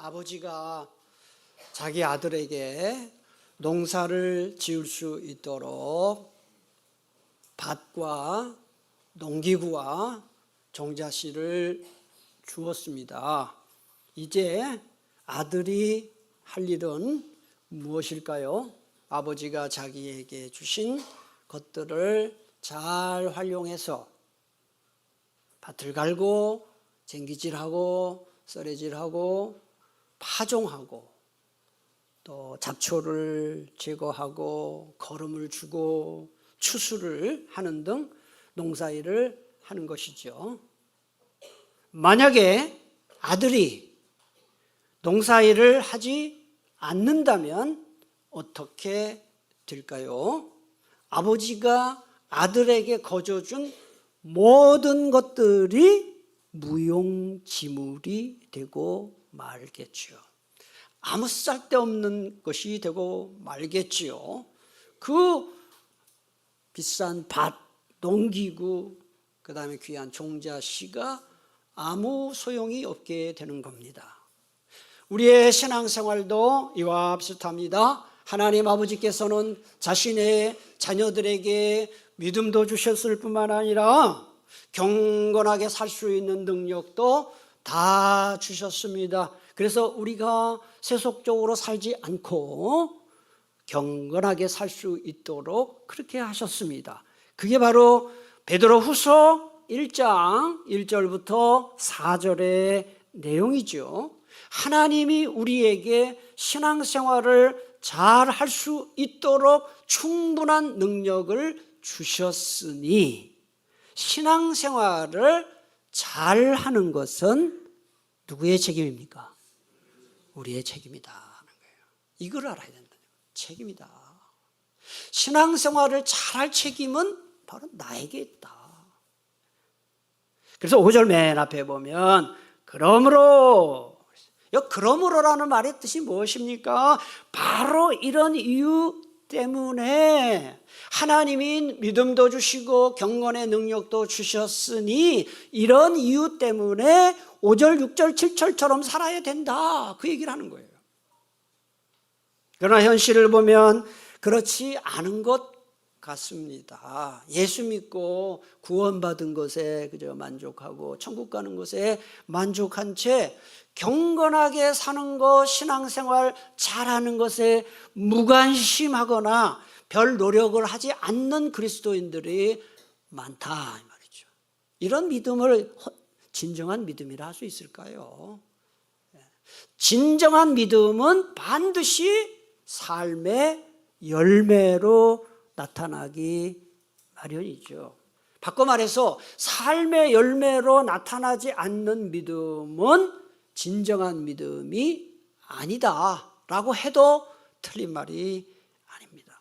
아버지가 자기 아들에게 농사를 지을 수 있도록 밭과 농기구와 종자씨를 주었습니다. 이제 아들이 할 일은 무엇일까요? 아버지가 자기에게 주신 것들을 잘 활용해서 밭을 갈고 쟁기질하고 썰애질하고 파종하고 또 잡초를 제거하고 거름을 주고 추수를 하는 등 농사일을 하는 것이죠. 만약에 아들이 농사일을 하지 않는다면 어떻게 될까요? 아버지가 아들에게 거저준 모든 것들이 무용지물이 되고 말겠지요. 아무 쓸데없는 것이 되고 말겠지요. 그 비싼 밭, 농기구, 그 다음에 귀한 종자씨가 아무 소용이 없게 되는 겁니다. 우리의 신앙생활도 이와 비슷합니다. 하나님 아버지께서는 자신의 자녀들에게 믿음도 주셨을 뿐만 아니라 경건하게 살 수 있는 능력도 다 주셨습니다. 그래서 우리가 세속적으로 살지 않고 경건하게 살 수 있도록 그렇게 하셨습니다. 그게 바로 베드로후서 1장 1절부터 4절의 내용이죠. 하나님이 우리에게 신앙생활을 잘 할 수 있도록 충분한 능력을 주셨으니 신앙생활을 잘 하는 것은 누구의 책임입니까? 우리의 책임이다 하는 거예요. 이걸 알아야 된다. 책임이다. 신앙생활을 잘할 책임은 바로 나에게 있다. 그래서 5절 맨 앞에 보면 그러므로라는 말의 뜻이 무엇입니까? 바로 이런 이유 때문에 하나님이 믿음도 주시고 경건의 능력도 주셨으니 이런 이유 때문에 5절, 6절, 7절처럼 살아야 된다. 그 얘기를 하는 거예요. 그러나 현실을 보면 그렇지 않은 것 같습니다. 예수 믿고 구원받은 것에 그저 만족하고 천국 가는 것에 만족한 채 경건하게 사는 것, 신앙생활 잘하는 것에 무관심하거나 별 노력을 하지 않는 그리스도인들이 많다 이 말이죠. 이런 믿음을 진정한 믿음이라 할 수 있을까요? 진정한 믿음은 반드시 삶의 열매로 나타나기 마련이죠. 바꿔 말해서 삶의 열매로 나타나지 않는 믿음은 진정한 믿음이 아니다라고 해도 틀린 말이 아닙니다.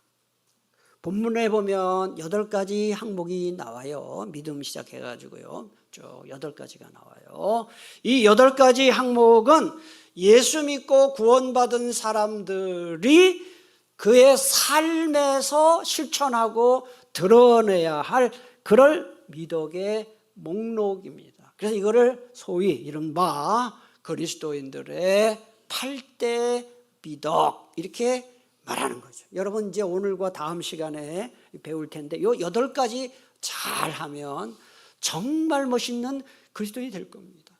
본문에 보면 8가지 항목이 나와요. 믿음 시작해가지고요. 쭉 8가지가 나와요. 이 8가지 항목은 예수 믿고 구원받은 사람들이 그의 삶에서 실천하고 드러내야 할 그럴 미덕의 목록입니다. 그래서 이거를 소위 이른바 그리스도인들의 8대 미덕 이렇게 말하는 거죠. 여러분 이제 오늘과 다음 시간에 배울 텐데 이 8가지 잘하면 정말 멋있는 그리스도인이 될 겁니다.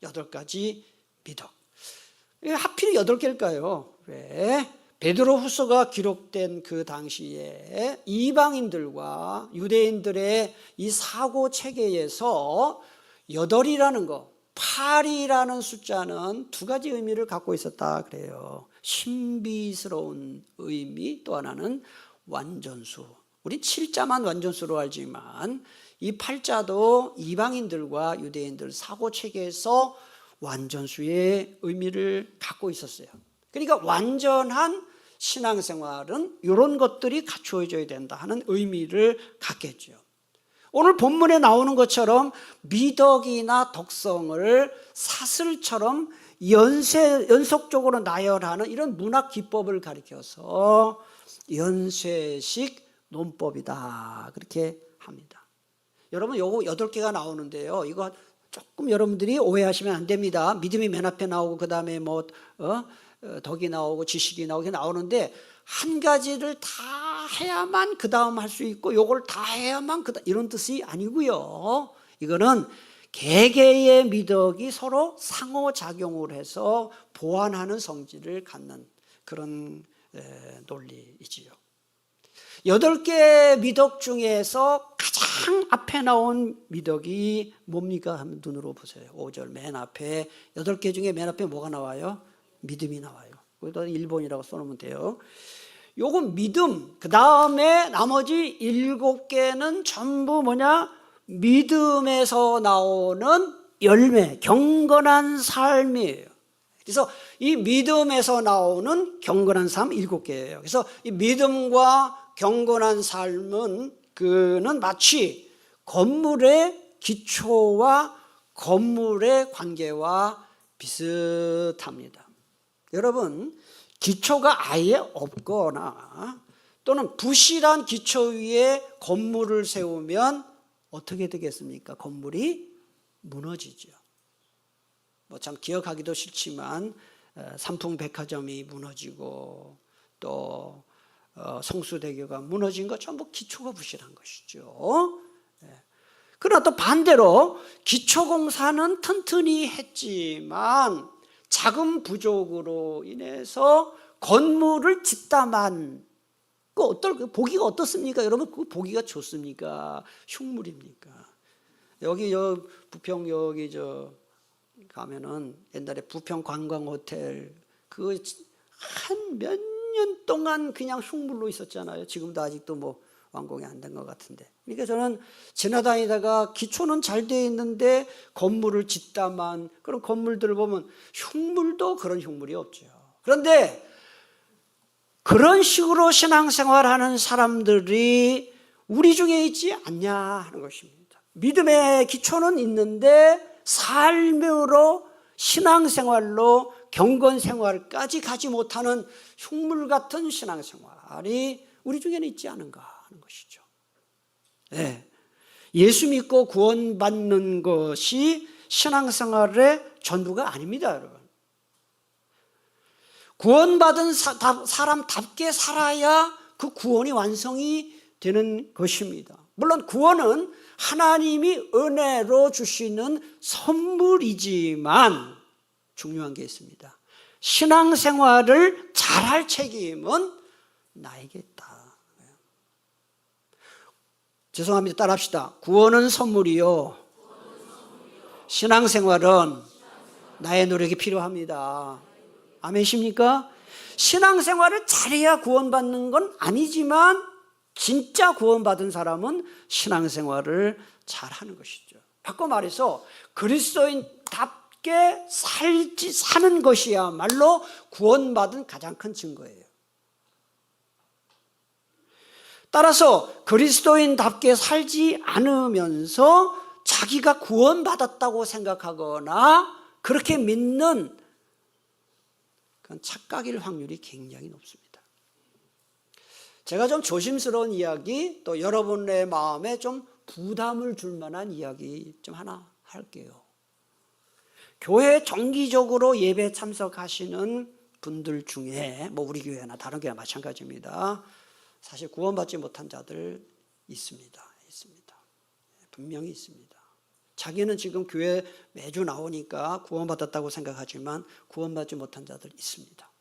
8가지 미덕. 하필 8개일까요? 왜? 베드로후서가 기록된 그 당시에 이방인들과 유대인들의 이 사고 체계에서 8이라는 거, 8이라는 숫자는 2가지 의미를 갖고 있었다 그래요. 신비스러운 의미, 또 하나는 완전수. 우리 7자만 완전수로 알지만 이 8자도 이방인들과 유대인들 사고 체계에서 완전수의 의미를 갖고 있었어요. 그러니까 완전한 신앙생활은 이런 것들이 갖추어져야 된다 하는 의미를 갖겠죠. 오늘 본문에 나오는 것처럼 미덕이나 덕성을 사슬처럼 연속적으로 나열하는 이런 문학 기법을 가리켜서 연쇄식 논법이다 그렇게 합니다. 여러분 요거 8개가 나오는데요. 이거 조금 여러분들이 오해하시면 안 됩니다. 믿음이 맨 앞에 나오고 그 다음에 덕이 나오고 지식이 나오고 나오는데 한 가지를 다 해야만 그 다음 할 수 있고 요걸 다 해야만 이런 뜻이 아니고요. 이거는 개개의 미덕이 서로 상호작용을 해서 보완하는 성질을 갖는 그런 논리이지요. 8개의 미덕 중에서 가장 앞에 나온 미덕이 뭡니까? 한번 눈으로 보세요. 5절 맨 앞에 8개 중에 맨 앞에 뭐가 나와요? 믿음이 나와요. 거기다 1번이라고 써놓으면 돼요. 요건 믿음, 그 다음에 나머지 7개는 전부 뭐냐? 믿음에서 나오는 열매, 경건한 삶이에요. 그래서 이 믿음에서 나오는 경건한 삶 7개예요. 그래서 이 믿음과 경건한 삶은 그는 마치 건물의 기초와 건물의 관계와 비슷합니다. 여러분, 기초가 아예 없거나 또는 부실한 기초 위에 건물을 세우면 어떻게 되겠습니까? 건물이 무너지죠. 참 기억하기도 싫지만 삼풍백화점이 무너지고 또 성수대교가 무너진 것 전부 기초가 부실한 것이죠. 그러나 또 반대로 기초공사는 튼튼히 했지만 자금 부족으로 인해서 건물을 짓다만 보기가 어떻습니까? 여러분, 그 보기가 좋습니까? 흉물입니까? 여기 부평 여기 가면은 옛날에 부평 관광 호텔 그 한 몇 년 동안 그냥 흉물로 있었잖아요. 지금도 아직도 완공이 안 된 것 같은데. 그러니까 저는 지나다니다가 기초는 잘 돼 있는데 건물을 짓다만 그런 건물들을 보면 흉물도 그런 흉물이 없죠. 그런데 그런 식으로 신앙생활하는 사람들이 우리 중에 있지 않냐 하는 것입니다. 믿음의 기초는 있는데 삶으로 신앙생활로 경건생활까지 가지 못하는 흉물 같은 신앙생활이 우리 중에는 있지 않은가 하는 것이죠. 네. 예수 믿고 구원받는 것이 신앙생활의 전부가 아닙니다, 여러분. 구원받은 사람답게 살아야 그 구원이 완성이 되는 것입니다. 물론 구원은 하나님이 은혜로 주시는 선물이지만 중요한 게 있습니다. 신앙생활을 잘할 책임은 나에게 있다. 죄송합니다. 따라합시다. 구원은 선물이요. 신앙생활은 나의 노력이 필요합니다. 아멘이십니까? 신앙생활을 잘해야 구원받는 건 아니지만 진짜 구원받은 사람은 신앙생활을 잘하는 것이죠. 바꿔 말해서 그리스도인답게 사는 것이야말로 구원받은 가장 큰 증거예요. 따라서 그리스도인답게 살지 않으면서 자기가 구원받았다고 생각하거나 그렇게 믿는 그건 착각일 확률이 굉장히 높습니다. 제가 좀 조심스러운 이야기, 또 여러분의 마음에 좀 부담을 줄 만한 이야기 좀 하나 할게요. 교회 정기적으로 예배 참석하시는 분들 중에 우리 교회나 다른 교회나 마찬가지입니다. 사실 구원받지 못한 자들 있습니다. 분명히 있습니다. 자기는 지금 교회 매주 나오니까 구원받았다고 생각하지만 구원받지 못한 자들 있습니다.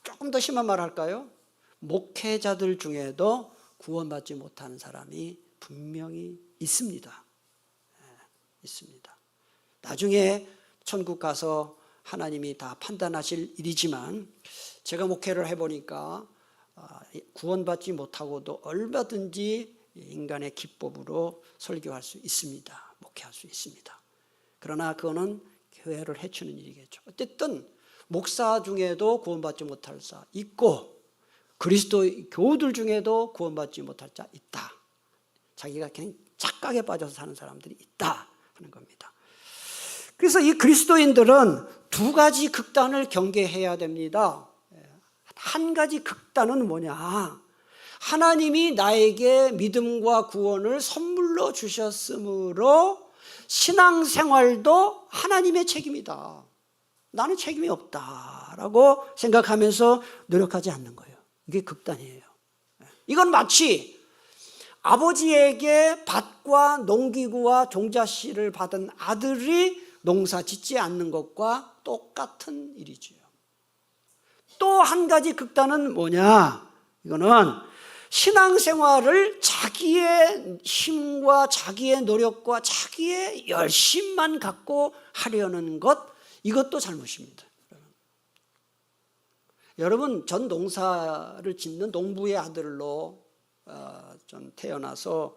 조금 더 심한 말 할까요? 목회자들 중에도 구원받지 못하는 사람이 분명히 있습니다. 있습니다. 나중에 천국 가서 하나님이 다 판단하실 일이지만 제가 목회를 해보니까 구원받지 못하고도 얼마든지 인간의 기법으로 설교할 수 있습니다. 목회할 수 있습니다. 그러나 그거는 교회를 해치는 일이겠죠. 어쨌든 목사 중에도 구원받지 못할 자 있고 그리스도 교우들 중에도 구원받지 못할 자 있다. 자기가 그냥 착각에 빠져서 사는 사람들이 있다 하는 겁니다. 그래서 이 그리스도인들은 두 가지 극단을 경계해야 됩니다. 한 가지 극단은 뭐냐? 하나님이 나에게 믿음과 구원을 선물로 주셨으므로 신앙생활도 하나님의 책임이다. 나는 책임이 없다라고 생각하면서 노력하지 않는 거예요. 이게 극단이에요. 이건 마치 아버지에게 밭과 농기구와 종자씨를 받은 아들이 농사 짓지 않는 것과 똑같은 일이지요. 또 한 가지 극단은 뭐냐? 이거는 신앙생활을 자기의 힘과 자기의 노력과 자기의 열심만 갖고 하려는 것, 이것도 잘못입니다. 여러분, 전 농사를 짓는 농부의 아들로 전 태어나서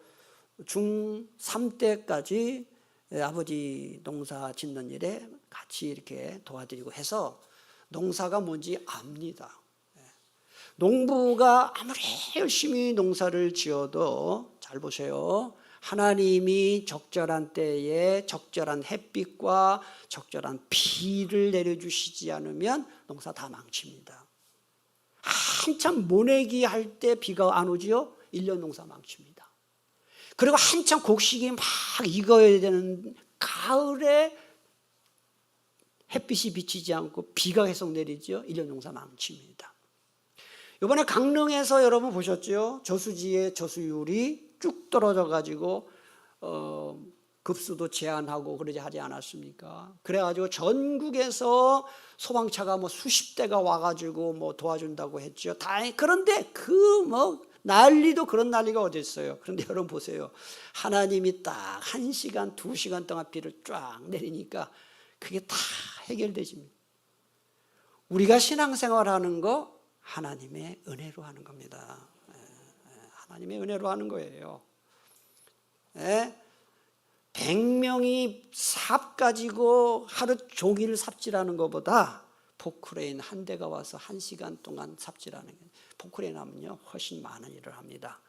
중3 때까지 아버지 농사 짓는 일에 같이 이렇게 도와드리고 해서 농사가 뭔지 압니다. 농부가 아무리 열심히 농사를 지어도 잘 보세요. 하나님이 적절한 때에 적절한 햇빛과 적절한 비를 내려주시지 않으면 농사 다 망칩니다. 한참 모내기 할 때 비가 안 오지요? 1년 농사 망칩니다. 그리고 한참 곡식이 막 익어야 되는 가을에 햇빛이 비치지 않고 비가 계속 내리죠? 1년 농사 망칩니다. 이번에 강릉에서 여러분 보셨죠? 저수지의 저수율이 쭉 떨어져 가지고 급수도 제한하고 그러지 하지 않았습니까? 그래가지고 전국에서 소방차가 뭐 수십 대가 와가지고 뭐 도와준다고 했죠. 그런데 난리도 그런 난리가 어디 있어요. 그런데 여러분 보세요. 하나님이 딱 1시간, 2시간 동안 비를 쫙 내리니까 그게 다 해결되집니다. 우리가 신앙생활하는 거 하나님의 은혜로 하는 겁니다. 하나님의 은혜로 하는 거예요. 100명이 삽 가지고 하루 종일 삽질하는 것보다 포크레인 한 대가 와서 1시간 동안 삽질하는 게, 포크레인 하면요 훨씬 많은 일을 합니다.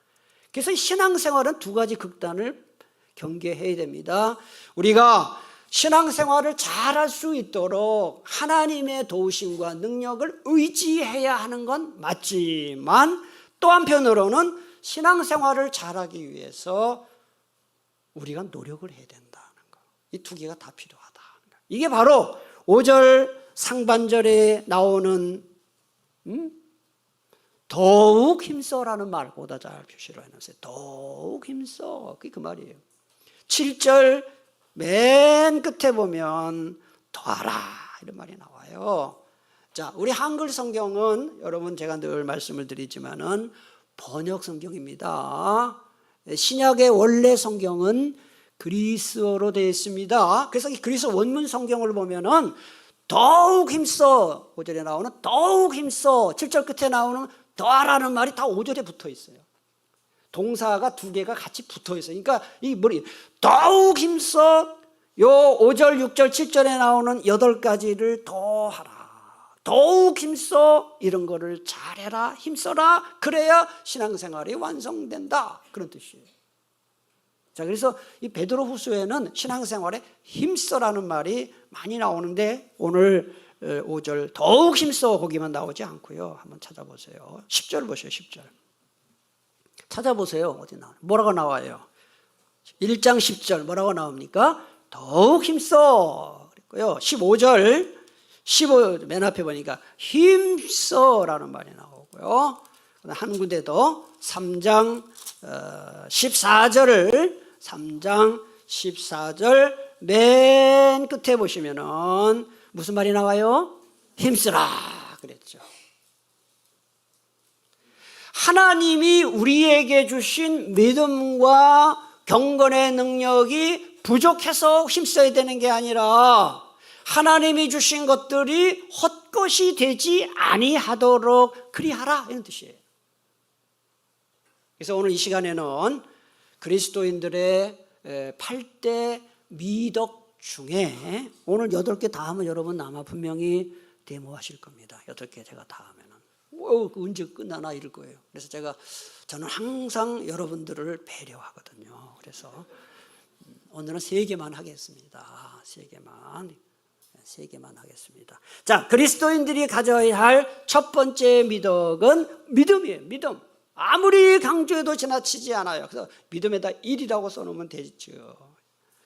그래서 신앙생활은 두 가지 극단을 경계해야 됩니다. 우리가 신앙생활을 잘할 수 있도록 하나님의 도우심과 능력을 의지해야 하는 건 맞지만, 또 한편으로는 신앙생활을 잘하기 위해서 우리가 노력을 해야 된다는 거. 이 두 개가 다 필요하다. 이게 바로 5절 상반절에 나오는 더욱 힘써라는 말보다 잘 표시를 해놨어요. 더욱 힘써. 그게 그 말이에요. 7절 맨 끝에 보면 더하라 이런 말이 나와요. 자, 우리 한글 성경은 여러분 제가 늘 말씀을 드리지만은 번역 성경입니다. 신약의 원래 성경은 그리스어로 되어 있습니다. 그래서 이 그리스어 원문 성경을 보면은 더욱 힘써 5절에 나오는 더욱 힘써 7절 끝에 나오는 더하라는 말이 다 5절에 붙어 있어요. 동사가 두 개가 같이 붙어 있어요. 그러니까 이 머리 더욱 힘써 요 5절, 6절, 7절에 나오는 8가지를 더하라. 더욱 힘써 이런 거를 잘해라, 힘써라. 그래야 신앙생활이 완성된다. 그런 뜻이에요. 자, 그래서 이 베드로후서에는 신앙생활에 힘써라는 말이 많이 나오는데 오늘 5절 더욱 힘써 거기만 나오지 않고요. 한번 찾아보세요. 10절 보세요. 10절. 찾아보세요. 어디 나와요? 뭐라고 나와요? 1장 10절 뭐라고 나옵니까? 더욱 힘써 그랬고요. 15절 15 맨 앞에 보니까 힘써라는 말이 나오고요. 한 군데 더 3장 14절 맨 끝에 보시면은 무슨 말이 나와요? 힘쓰라 그랬죠. 하나님이 우리에게 주신 믿음과 경건의 능력이 부족해서 힘써야 되는 게 아니라 하나님이 주신 것들이 헛것이 되지 아니하도록 그리하라 이런 뜻이에요. 그래서 오늘 이 시간에는 그리스도인들의 8대 미덕 중에 오늘 8개 다 하면 여러분 아마 분명히 데모하실 겁니다. 8개 제가 다 하면은 언제 끝나나 이럴 거예요. 그래서 저는 항상 여러분들을 배려하거든요. 그래서 오늘은 3개만 하겠습니다. 3개만 하겠습니다. 자, 그리스도인들이 가져야 할 첫 번째 미덕은 믿음이에요. 믿음. 아무리 강조해도 지나치지 않아요. 그래서 믿음에다 1이라고 써놓으면 되죠.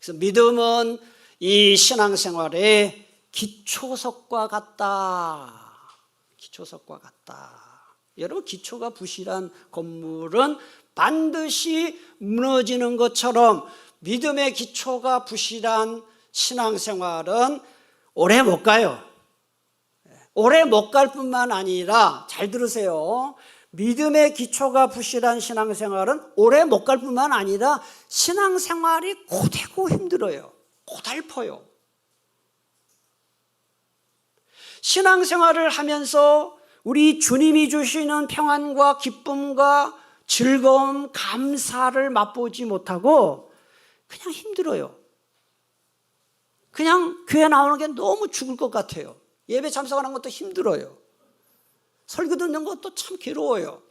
그래서 믿음은 이 신앙생활의 기초석과 같다. 기초석과 같다. 여러분, 기초가 부실한 건물은 반드시 무너지는 것처럼 믿음의 기초가 부실한 신앙생활은 오래 못 가요. 오래 못 갈 뿐만 아니라, 잘 들으세요, 믿음의 기초가 부실한 신앙생활은 오래 못 갈 뿐만 아니라 신앙생활이 고되고 힘들어요. 고달퍼요. 신앙생활을 하면서 우리 주님이 주시는 평안과 기쁨과 즐거움, 감사를 맛보지 못하고 그냥 힘들어요. 그냥 교회 나오는 게 너무 죽을 것 같아요. 예배 참석하는 것도 힘들어요. 설교 듣는 것도 참 괴로워요.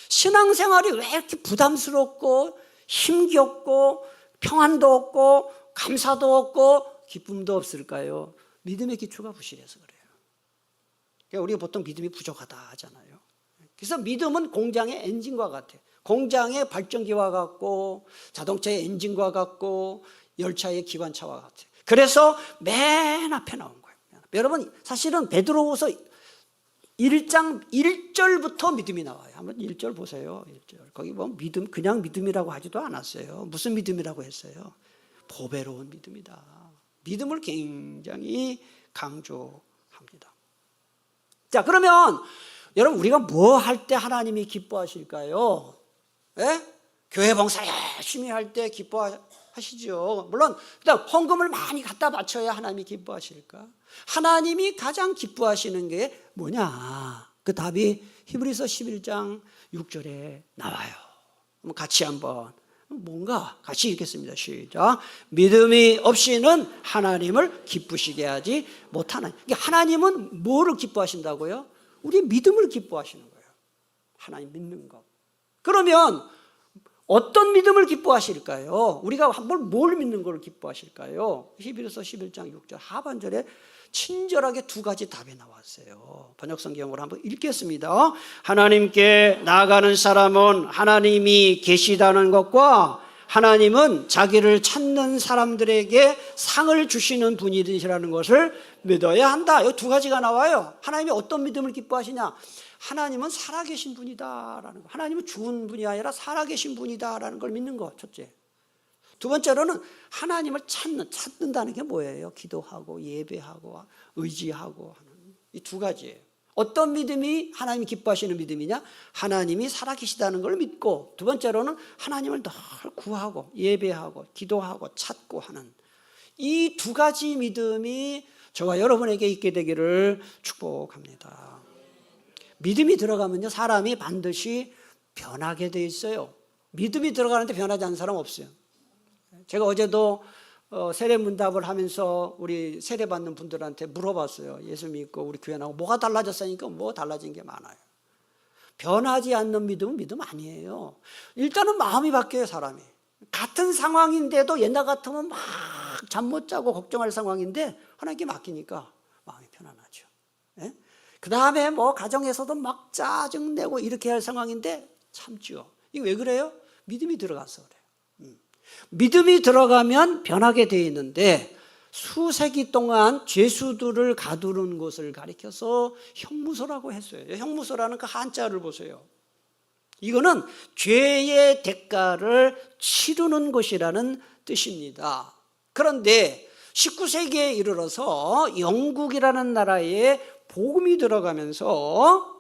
신앙생활이 왜 이렇게 부담스럽고 힘겹고 평안도 없고 감사도 없고 기쁨도 없을까요? 믿음의 기초가 부실해서 그래요. 그러니까 우리가 보통 믿음이 부족하다 하잖아요. 그래서 믿음은 공장의 엔진과 같아요. 공장의 발전기와 같고 자동차의 엔진과 같고 열차의 기관차와 같아요. 그래서 맨 앞에 나온 거예요. 여러분, 사실은 베드로후서 1장 1절부터 믿음이 나와요. 한번 1절 보세요. 1절. 거기 보면 믿음, 그냥 믿음이라고 하지도 않았어요. 무슨 믿음이라고 했어요? 보배로운 믿음이다. 믿음을 굉장히 강조합니다. 자, 그러면 여러분, 우리가 뭐 할 때 하나님이 기뻐하실까요? 예? 교회 봉사 열심히 할 때 기뻐하시죠. 물론 그다음 헌금을 많이 갖다 바쳐야 하나님이 기뻐하실까? 하나님이 가장 기뻐하시는 게 뭐냐? 그 답이 히브리서 11장 6절에 나와요. 그럼 같이 한번 뭔가 같이 읽겠습니다. 시작. 믿음이 없이는 하나님을 기쁘시게 하지 못하는. 하나님은 뭐를 기뻐하신다고요? 우리 믿음을 기뻐하시는 거예요. 하나님 믿는 것. 그러면 어떤 믿음을 기뻐하실까요? 우리가 뭘 믿는 걸 기뻐하실까요? 히브리서 11장 6절 하반절에 친절하게 두 가지 답이 나왔어요. 번역성경으로 한번 읽겠습니다. 하나님께 나아가는 사람은 하나님이 계시다는 것과 하나님은 자기를 찾는 사람들에게 상을 주시는 분이시라는 것을 믿어야 한다. 이 두 가지가 나와요. 하나님이 어떤 믿음을 기뻐하시냐? 하나님은 살아계신 분이다라는 거. 하나님은 죽은 분이 아니라 살아계신 분이다라는 걸 믿는 거, 첫째. 두 번째로는 하나님을 찾는다는 게 뭐예요? 기도하고 예배하고 의지하고 하는 이 두 가지예요. 어떤 믿음이 하나님이 기뻐하시는 믿음이냐? 하나님이 살아계시다는 걸 믿고, 두 번째로는 하나님을 늘 구하고 예배하고 기도하고 찾고 하는 이 두 가지 믿음이 저와 여러분에게 있게 되기를 축복합니다. 믿음이 들어가면요, 사람이 반드시 변하게 돼 있어요. 믿음이 들어가는데 변하지 않는 사람 없어요. 제가 어제도 세례문답을 하면서 우리 세례받는 분들한테 물어봤어요. 예수 믿고 우리 교회 나오고 뭐가 달라졌으니까 뭐 달라진 게 많아요. 변하지 않는 믿음은 믿음 아니에요. 일단은 마음이 바뀌어요, 사람이. 같은 상황인데도 옛날 같으면 막 잠 못 자고 걱정할 상황인데 하나님께 맡기니까 마음이 편안하죠. 예? 그 다음에 뭐 가정에서도 막 짜증내고 이렇게 할 상황인데 참죠. 이게 왜 그래요? 믿음이 들어가서 그래요. 믿음이 들어가면 변하게 되어 있는데, 수세기 동안 죄수들을 가두는 곳을 가리켜서 형무소라고 했어요. 형무소라는 그 한자를 보세요. 이거는 죄의 대가를 치르는 곳이라는 뜻입니다. 그런데 19세기에 이르러서 영국이라는 나라에 복음이 들어가면서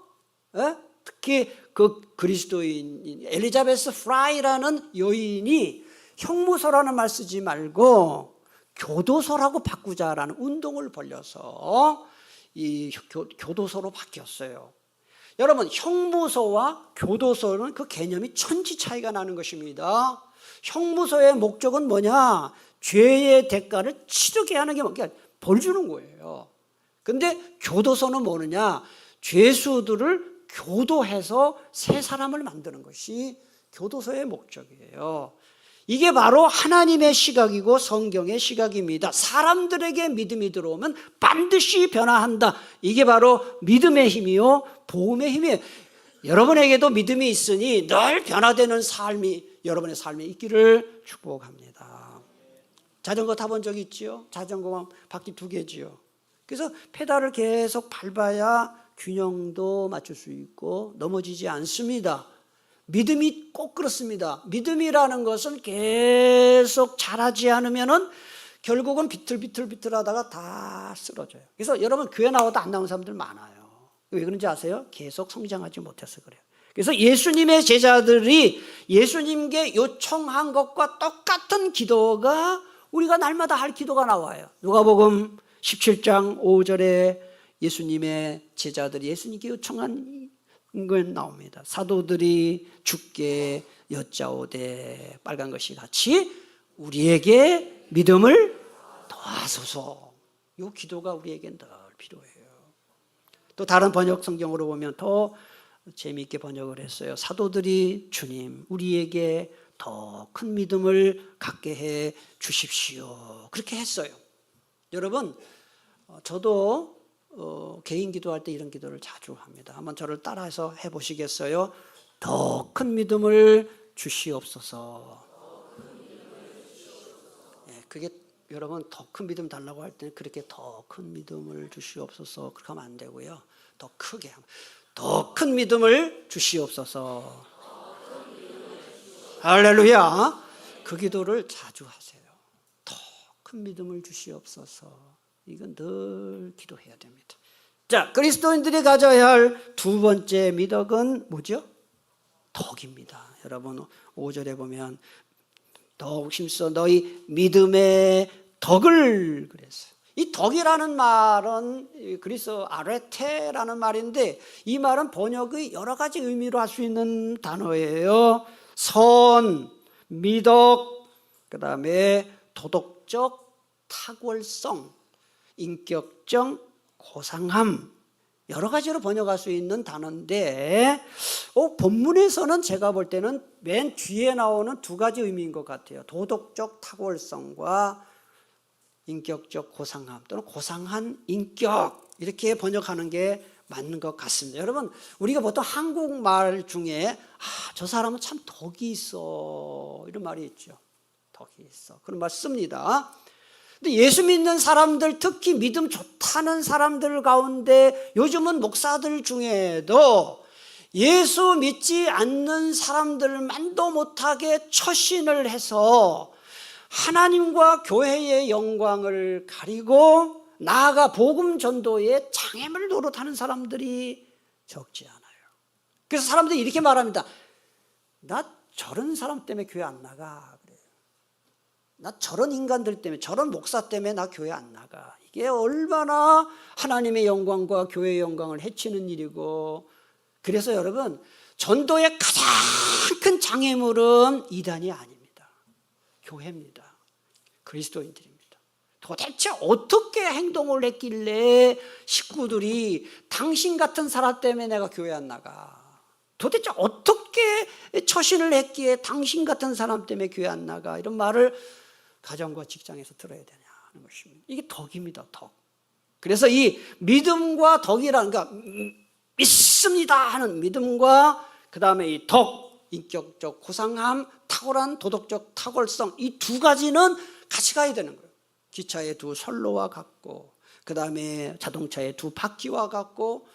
특히 그 그리스도인 엘리자베스 프라이라는 여인이 형무소라는 말 쓰지 말고 교도소라고 바꾸자라는 운동을 벌려서 이 교도소로 바뀌었어요. 여러분, 형무소와 교도소는 그 개념이 천지 차이가 나는 것입니다. 형무소의 목적은 뭐냐? 죄의 대가를 치르게 하는 게 뭐냐? 벌 주는 거예요. 근데 교도소는 뭐느냐? 죄수들을 교도해서 새 사람을 만드는 것이 교도소의 목적이에요. 이게 바로 하나님의 시각이고 성경의 시각입니다. 사람들에게 믿음이 들어오면 반드시 변화한다. 이게 바로 믿음의 힘이요, 복음의 힘이에요. 여러분에게도 믿음이 있으니 늘 변화되는 삶이 여러분의 삶에 있기를 축복합니다. 자전거 타본 적 있지요? 자전거만 바퀴 2개지요. 그래서 페달을 계속 밟아야 균형도 맞출 수 있고 넘어지지 않습니다. 믿음이 꼭 그렇습니다. 믿음이라는 것은 계속 자라지 않으면은 결국은 비틀비틀하다가 다 쓰러져요. 그래서 여러분 교회 나와도 안 나온 사람들 많아요. 왜 그런지 아세요? 계속 성장하지 못해서 그래요. 그래서 예수님의 제자들이 예수님께 요청한 것과 똑같은 기도가 우리가 날마다 할 기도가 나와요. 누가복음 17장 5절에 예수님의 제자들이 예수님께 요청한 건 나옵니다. 사도들이 주께 여짜오되 빨간 것이 같이 우리에게 믿음을 더하소서. 이 기도가 우리에게 늘 필요해요. 또 다른 번역 성경으로 보면 더 재미있게 번역을 했어요. 사도들이 주님 우리에게 더 큰 믿음을 갖게 해 주십시오. 그렇게 했어요. 여러분 저도 개인 기도할 때 이런 기도를 자주 합니다. 한번 저를 따라해서 해보시겠어요? 더 큰 믿음을 주시옵소서. 그게 여러분 더 큰 믿음 달라고 할 때는 그렇게 더 큰 믿음을 주시옵소서 그렇게 하면 안 되고요. 더 크게 더 큰 믿음을 주시옵소서. 할렐루야. 그 기도를 자주 하세요. 더 큰 믿음을 주시옵소서. 이건 늘 기도해야 됩니다. 자, 그리스도인들이 가져야 할 2번째 미덕은 뭐죠? 덕입니다. 여러분 5절에 보면 더욱 힘써 너희 믿음의 덕을 그랬어요. 이 덕이라는 말은 그리스 아레테라는 말인데 이 말은 번역의 여러 가지 의미로 할 수 있는 단어예요. 선, 미덕, 그 다음에 도덕적 탁월성, 인격적 고상함, 여러 가지로 번역할 수 있는 단어인데 본문에서는 제가 볼 때는 맨 뒤에 나오는 2가지 의미인 것 같아요. 도덕적 탁월성과 인격적 고상함 또는 고상한 인격 이렇게 번역하는 게 맞는 것 같습니다. 여러분 우리가 보통 한국말 중에 저 사람은 참 덕이 있어 이런 말이 있죠. 덕이 있어 그런 말 씁니다. 근데 예수 믿는 사람들 특히 믿음 좋다는 사람들 가운데 요즘은 목사들 중에도 예수 믿지 않는 사람들만도 못하게 처신을 해서 하나님과 교회의 영광을 가리고 나아가 복음 전도에 장애물 노릇하는 사람들이 적지 않아요. 그래서 사람들이 이렇게 말합니다. 나 저런 사람 때문에 교회 안 나가. 그래요. 나 저런 인간들 때문에 저런 목사 때문에 나 교회 안 나가. 이게 얼마나 하나님의 영광과 교회의 영광을 해치는 일이고 그래서 여러분 전도의 가장 큰 장애물은 이단이 아닙니다. 교회입니다. 그리스도인들입니다. 도대체 어떻게 행동을 했길래 식구들이 당신 같은 사람 때문에 내가 교회 안 나가. 도대체 어떻게 처신을 했기에 당신 같은 사람 때문에 교회 안 나가. 이런 말을 가정과 직장에서 들어야 되냐는 것입니다. 이게 덕입니다. 덕. 그래서 이 믿음과 덕이라는 그러니까 믿습니다 하는 믿음과 그 다음에 이 덕, 인격적 고상함, 탁월한 도덕적 탁월성 이 2가지는 같이 가야 되는 거예요. 기차의 2 선로와 같고 그 다음에 자동차의 2 바퀴와 같고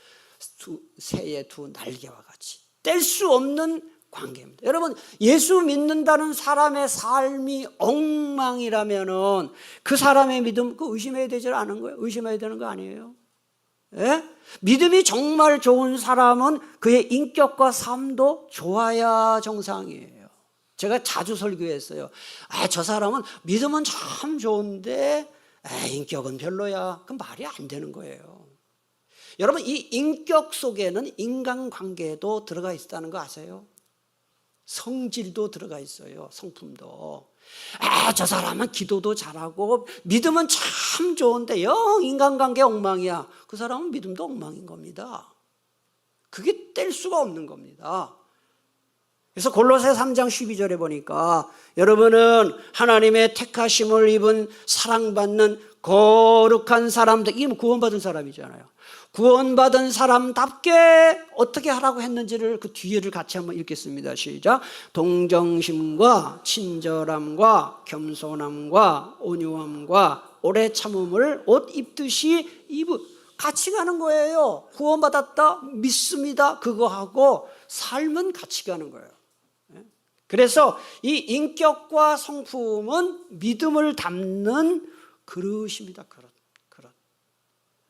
새의 2 날개와 같이 뗄 수 없는 관계입니다. 여러분 예수 믿는다는 사람의 삶이 엉망이라면은 그 사람의 믿음 그 의심해야 되지 않은 거예요? 의심해야 되는 거 아니에요? 예? 믿음이 정말 좋은 사람은 그의 인격과 삶도 좋아야 정상이에요. 제가 자주 설교했어요. 저 사람은 믿음은 참 좋은데 인격은 별로야. 그 말이 안 되는 거예요. 여러분 이 인격 속에는 인간관계도 들어가 있다는 거 아세요? 성질도 들어가 있어요. 성품도. 저 사람은 기도도 잘하고 믿음은 참 좋은데 영 인간관계 엉망이야. 그 사람은 믿음도 엉망인 겁니다. 그게 뗄 수가 없는 겁니다. 그래서 골로새 3장 12절에 보니까 여러분은 하나님의 택하심을 입은 사랑받는 거룩한 사람들, 이게 구원받은 사람이잖아요. 구원받은 사람답게 어떻게 하라고 했는지를 그 뒤에를 같이 한번 읽겠습니다. 시작. 동정심과 친절함과 겸손함과 온유함과 오래 참음을 옷 입듯이 같이 가는 거예요. 구원받았다, 믿습니다, 그거하고 삶은 같이 가는 거예요. 그래서 이 인격과 성품은 믿음을 담는 그릇입니다. 그릇.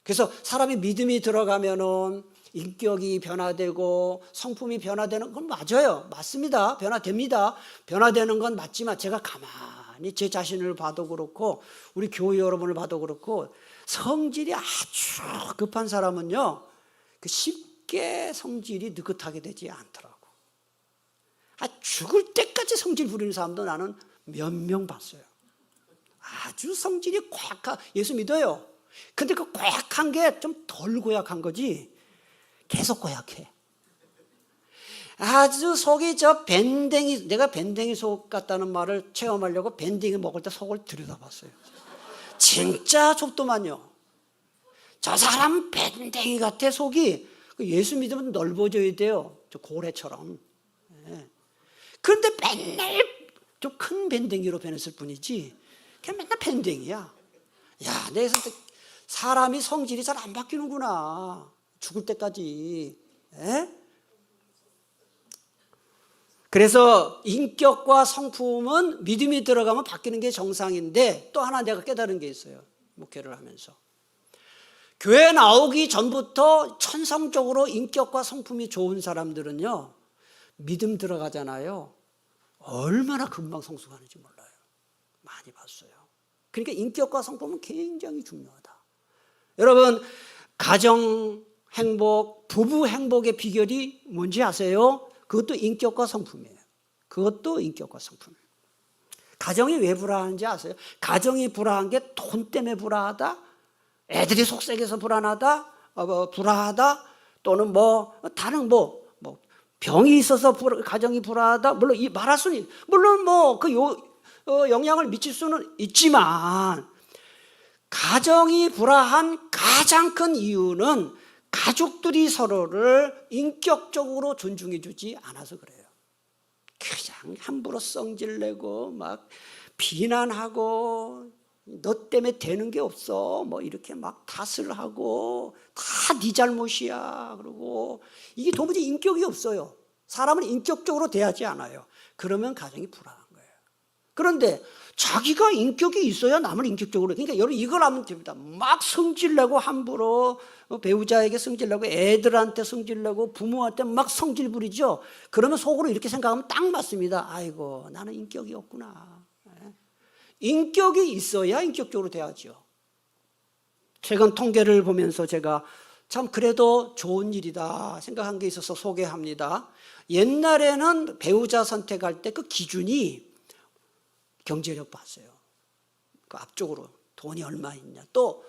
그래서 사람이 믿음이 들어가면은 인격이 변화되고 성품이 변화되는 건 맞아요. 맞습니다. 변화됩니다. 변화되는 건 맞지만 제가 가만히 제 자신을 봐도 그렇고 우리 교회 여러분을 봐도 그렇고 성질이 아주 급한 사람은요, 쉽게 성질이 느긋하게 되지 않더라고. 죽을 때까지 성질 부리는 사람도 나는 몇 명 봤어요. 아주 성질이 고약한, 예수 믿어요. 근데 그 고약한 게 좀 덜 고약한 거지 계속 고약해. 아주 속이 밴댕이, 내가 밴댕이 속 같다는 말을 체험하려고 밴댕이 먹을 때 속을 들여다봤어요. 진짜 좁더만요. 저 사람 밴댕이 같아 속이. 예수 믿으면 넓어져야 돼요. 저 고래처럼. 그런데 맨날 좀 큰 밴댕이로 변했을 뿐이지 그냥 맨날 밴댕이야. 야, 내가 사람이 성질이 잘 안 바뀌는구나. 죽을 때까지. 그래서 인격과 성품은 믿음이 들어가면 바뀌는 게 정상인데 또 하나 내가 깨달은 게 있어요. 목회를 하면서. 교회 나오기 전부터 천성적으로 인격과 성품이 좋은 사람들은요, 믿음 들어가잖아요. 얼마나 금방 성숙하는지 몰라요. 많이 봤어요. 그러니까 인격과 성품은 굉장히 중요하다. 여러분, 가정 행복, 부부 행복의 비결이 뭔지 아세요? 그것도 인격과 성품이에요. 그것도 인격과 성품이에요. 가정이 왜 불안한지 아세요? 가정이 불안한 게 돈 때문에 불안하다? 애들이 속썩여서 불안하다? 불안하다? 또는 다른 병이 있어서 가정이 불안하다? 물론 말할 수는, 물론 영향을 미칠 수는 있지만, 가정이 불화한 가장 큰 이유는 가족들이 서로를 인격적으로 존중해 주지 않아서 그래요. 그냥 함부로 성질내고 막 비난하고 너 때문에 되는 게 없어 이렇게 막 탓을 하고 다 네 잘못이야 그러고 이게 도무지 인격이 없어요. 사람은 인격적으로 대하지 않아요. 그러면 가정이 불안한 거예요. 그런데 자기가 인격이 있어야 남을 인격적으로, 그러니까 여러분 이걸 하면 됩니다. 막 성질내고 함부로 배우자에게 성질내고 애들한테 성질내고 부모한테 막 성질 부리죠. 그러면 속으로 이렇게 생각하면 딱 맞습니다. 아이고, 나는 인격이 없구나. 인격이 있어야 인격적으로 대하죠. 최근 통계를 보면서 제가 참 그래도 좋은 일이다 생각한 게 있어서 소개합니다. 옛날에는 배우자 선택할 때 그 기준이 경제력 봤어요. 그 앞쪽으로 돈이 얼마 있냐. 또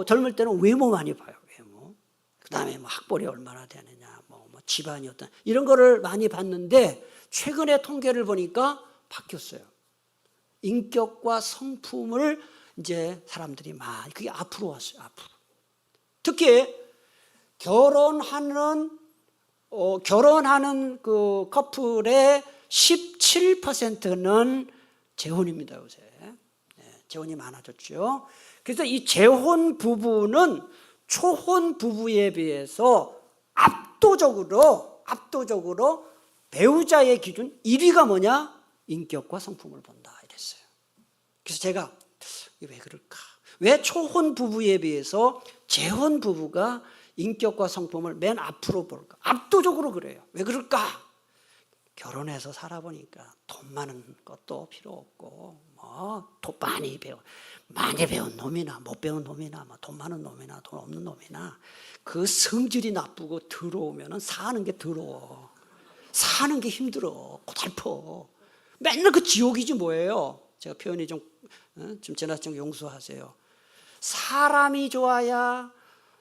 젊을 때는 외모 많이 봐요. 외모. 그다음에 학벌이 얼마나 되느냐. 집안이 어떤 이런 거를 많이 봤는데 최근에 통계를 보니까 바뀌었어요. 인격과 성품을 이제 사람들이 많이, 그게 앞으로 왔어요. 앞으로. 특히 결혼하는 그 커플의 17%는 재혼입니다, 요새. 재혼이 많아졌죠. 그래서 이 재혼 부부는 초혼 부부에 비해서 압도적으로 배우자의 기준 1위가 뭐냐? 인격과 성품을 본다 이랬어요. 그래서 제가 왜 그럴까? 왜 초혼 부부에 비해서 재혼 부부가 인격과 성품을 맨 앞으로 볼까? 압도적으로 그래요. 왜 그럴까? 결혼해서 살아보니까 돈 많은 것도 필요 없고 돈 많이 배운 놈이나 못 배운 놈이나 돈 많은 놈이나 돈 없는 놈이나 그 성질이 나쁘고 더러우면 사는 게 더러워. 사는 게 힘들어. 고달퍼. 맨날 그 지옥이지 뭐예요. 제가 표현이 좀 지나치게 용서하세요. 사람이 좋아야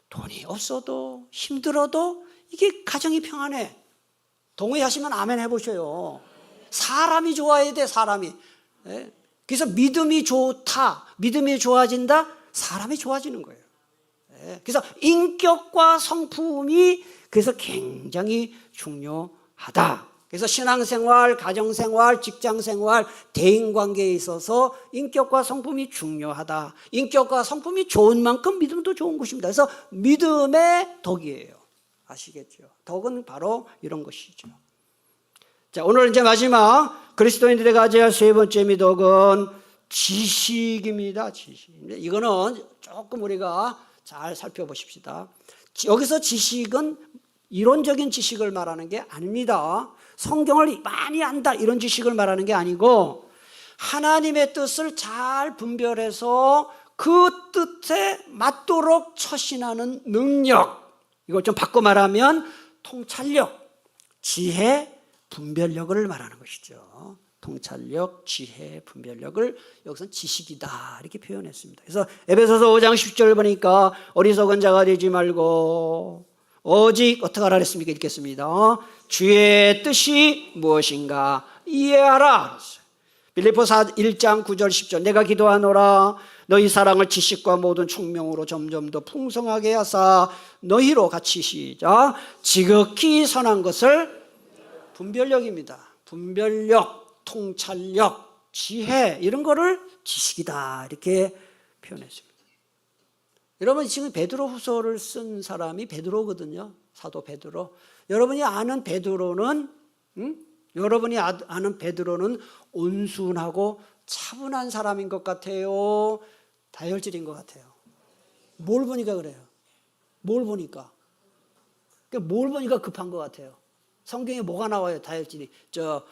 돈이 없어도 힘들어도 이게 가정이 평안해. 동의하시면 아멘 해보셔요. 사람이 좋아야 돼, 사람이. 예? 그래서 믿음이 좋다, 믿음이 좋아진다, 사람이 좋아지는 거예요. 예? 그래서 인격과 성품이 그래서 굉장히 중요하다. 그래서 신앙생활, 가정생활, 직장생활, 대인관계에 있어서 인격과 성품이 중요하다. 인격과 성품이 좋은 만큼 믿음도 좋은 것입니다. 그래서 믿음의 덕이에요. 아시겠죠? 덕은 바로 이런 것이죠. 자, 오늘 이제 마지막 그리스도인들이 가져야 할 세 번째 미덕은 지식입니다. 지식. 이거는 조금 우리가 잘 살펴보십시다. 여기서 지식은 이론적인 지식을 말하는 게 아닙니다. 성경을 많이 안다 이런 지식을 말하는 게 아니고 하나님의 뜻을 잘 분별해서 그 뜻에 맞도록 처신하는 능력. 이걸 좀 바꿔 말하면 통찰력, 지혜, 분별력을 말하는 것이죠. 통찰력, 지혜, 분별력을 여기서 지식이다 이렇게 표현했습니다. 그래서 에베소서 5장 10절 보니까 어리석은 자가 되지 말고 오직 어떻게 하라 그랬습니까? 읽겠습니다. 주의 뜻이 무엇인가 이해하라. 빌립보서 1장 9절 10절 내가 기도하노라 너희 사랑을 지식과 모든 총명으로 점점 더 풍성하게 하사 너희로 같이 시작 지극히 선한 것을 분별력입니다. 분별력, 통찰력, 지혜 이런 거를 지식이다 이렇게 표현했습니다. 여러분 지금 베드로후서를 쓴 사람이 베드로거든요. 사도 베드로. 여러분이 아는 베드로는 여러분이 아는 베드로는 온순하고 차분한 사람인 것 같아요. 다혈질인 것 같아요. 뭘 보니까 그래요? 뭘 보니까? 뭘 보니까 급한 것 같아요? 성경에 뭐가 나와요? 다혈질이.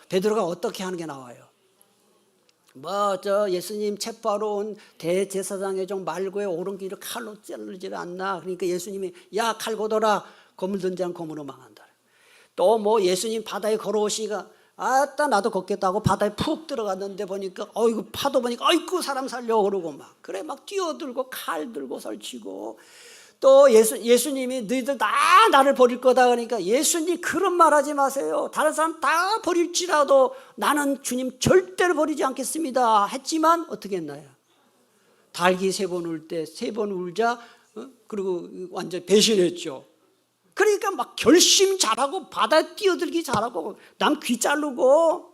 베드로가 어떻게 하는 게 나와요? 예수님 체포하러 온 대제사장의 종 말고의 오른길을 칼로 자르지 않나. 그러니까 예수님이 야 칼 걷어라. 검을 든지 않은 검으로 망한다. 또 예수님 바다에 걸어오시니까 아따 나도 걷겠다고 바다에 푹 들어갔는데 보니까 이거 파도 보니까 아이고 사람 살려 그러고 막 뛰어들고 칼 들고 설치고 또 예수님이 너희들 다 나를 버릴 거다 그러니까 예수님 그런 말 하지 마세요. 다른 사람 다 버릴지라도 나는 주님 절대로 버리지 않겠습니다 했지만 어떻게 했나요? 닭이 3번 울 때 3번 울자 그리고 완전 배신했죠. 그러니까 막 결심 잘하고 바다에 뛰어들기 잘하고 남 귀 자르고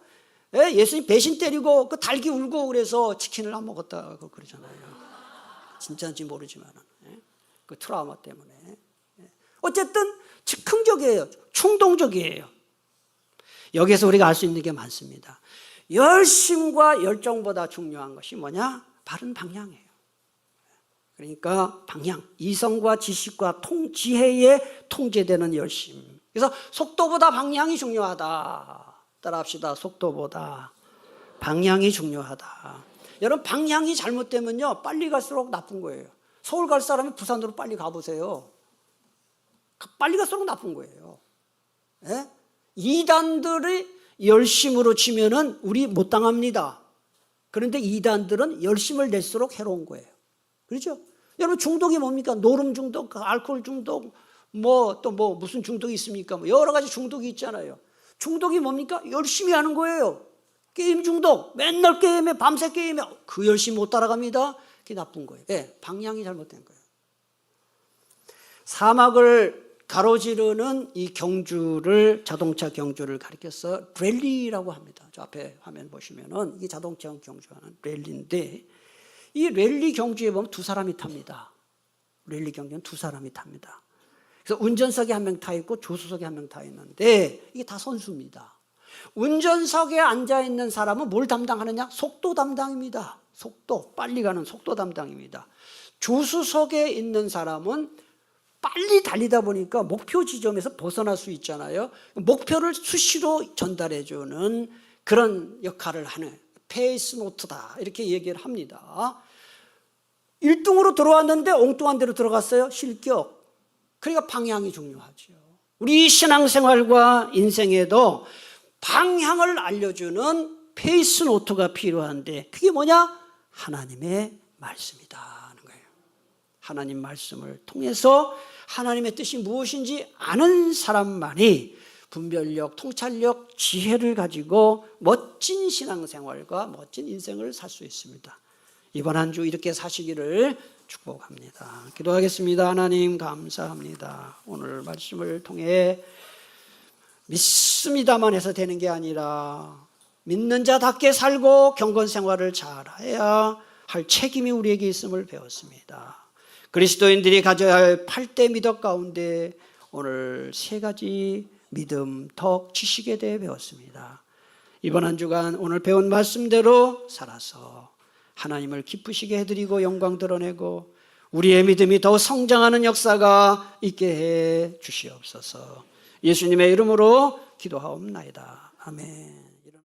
예수님 배신 때리고 그 닭이 울고 그래서 치킨을 안 먹었다고 그러잖아요. 진짜인지 모르지만 그 트라우마 때문에. 어쨌든 즉흥적이에요. 충동적이에요. 여기서 우리가 알 수 있는 게 많습니다. 열심과 열정보다 중요한 것이 뭐냐? 바른 방향이에요. 그러니까 방향, 이성과 지식과 지혜에 통제되는 열심. 그래서 속도보다 방향이 중요하다. 따라합시다. 속도보다 방향이 중요하다. 여러분 방향이 잘못되면요 빨리 갈수록 나쁜 거예요. 서울 갈 사람이 부산으로 빨리 가보세요. 빨리 갈수록 나쁜 거예요. 예? 이단들이 열심으로 치면은 우리 못 당합니다. 그런데 이단들은 열심을 낼수록 해로운 거예요. 그렇죠? 여러분 중독이 뭡니까? 노름 중독, 알코올 중독, 무슨 중독이 있습니까? 여러 가지 중독이 있잖아요. 중독이 뭡니까? 열심히 하는 거예요. 게임 중독, 맨날 게임에 밤새 게임에 그 열심히 못 따라갑니다. 그게 나쁜 거예요. 방향이 잘못된 거예요. 사막을 가로지르는 이 자동차 경주를 가리켜서 랠리라고 합니다. 저 앞에 화면 보시면은 이게 자동차 경주하는 랠리인데 이 랠리 경주에 보면 2사람이 탑니다. 랠리 경주는 2사람이 탑니다. 그래서 운전석에 1명 타 있고 조수석에 1명 타 있는데 이게 다 선수입니다. 운전석에 앉아 있는 사람은 뭘 담당하느냐? 속도 담당입니다. 속도, 빨리 가는 속도 담당입니다. 조수석에 있는 사람은 빨리 달리다 보니까 목표 지점에서 벗어날 수 있잖아요. 목표를 수시로 전달해 주는 그런 역할을 하는 페이스 노트다 이렇게 얘기를 합니다. 1등으로 들어왔는데 엉뚱한 데로 들어갔어요. 실격. 그러니까 방향이 중요하죠. 우리 신앙생활과 인생에도 방향을 알려주는 페이스 노트가 필요한데 그게 뭐냐? 하나님의 말씀이다 하는 거예요. 하나님 말씀을 통해서 하나님의 뜻이 무엇인지 아는 사람만이 분별력, 통찰력, 지혜를 가지고 멋진 신앙생활과 멋진 인생을 살 수 있습니다. 이번 한 주 이렇게 사시기를 축복합니다. 기도하겠습니다. 하나님 감사합니다. 오늘 말씀을 통해 믿습니다만 해서 되는 게 아니라 믿는 자답게 살고 경건 생활을 잘해야 할 책임이 우리에게 있음을 배웠습니다. 그리스도인들이 가져야 할 8대 미덕 가운데 오늘 3가지 믿음, 덕, 지식에 대해 배웠습니다. 이번 한 주간 오늘 배운 말씀대로 살아서 하나님을 기쁘시게 해드리고 영광 드러내고 우리의 믿음이 더 성장하는 역사가 있게 해 주시옵소서. 예수님의 이름으로 기도하옵나이다. 아멘.